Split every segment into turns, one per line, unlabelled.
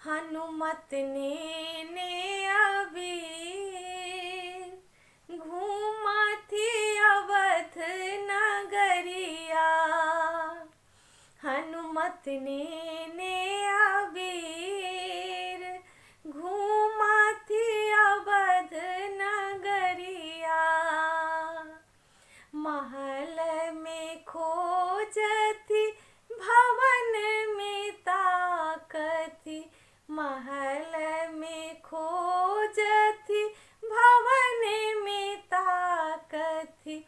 हनुमत ने अबीर घूमा थी अवध नगरिया। हनुमत ने अबीर घूमा थी अवध नगरिया। महल में खोज थी भवन में ताकती। महल में खोज थी भवन में ताकती।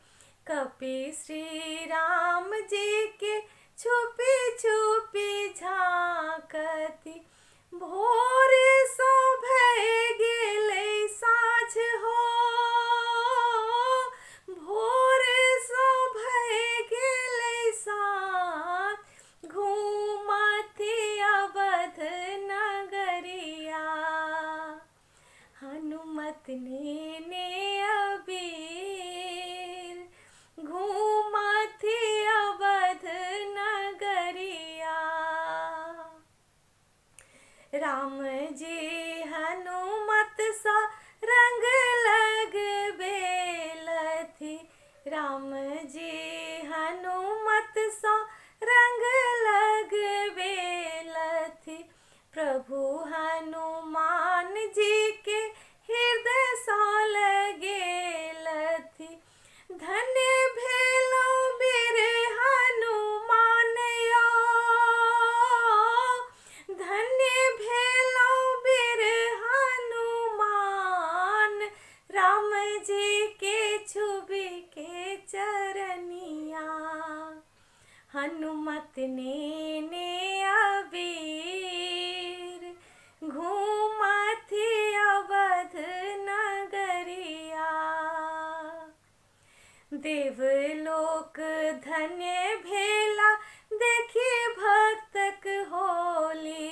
कपि श्री राम जी के छुपी छुपी झांकती। भोर सो भय गेलै साँझ हो। भोर सो भय गेलै साँझ घूमा थी अवध नगरिया। हनुमत ने अबीर घूमा थी अवध नगरिया। राम जी हनुमत सा रंग लगबेलथि। राम जी हनुमत सा रंग लगबेलथि। प्रभु हनुमान जी के हृदय सा लगेलथि। धन्य भेलौ वीर हनुमान यौ। धन्य भेलौ वीर हनुमान। राम जी के छुबी के चरनिया। हनुमत ने अबीर घूमा थी अवध नगरिया। देवलोक धन्य भेला देखी भक्तक होली।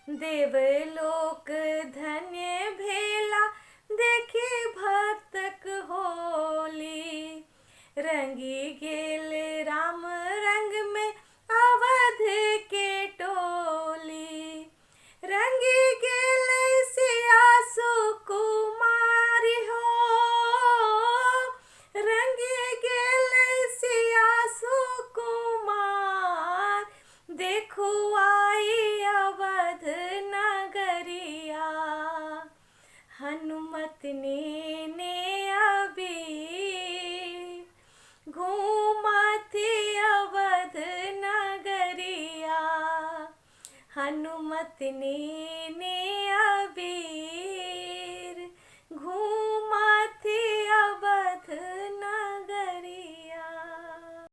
देवलोक धन्य भेला देखी भक्तक होली। रंगी गेल राम रंग में अवध के टोली। रंगी गेल सिया सुकुमारी हो। रंगी गेल सिया सुकुमार। देखू आई अवध नगरिया। हनुमत ने अबीर घूमा थी अवध नगरिया। हनुमत ने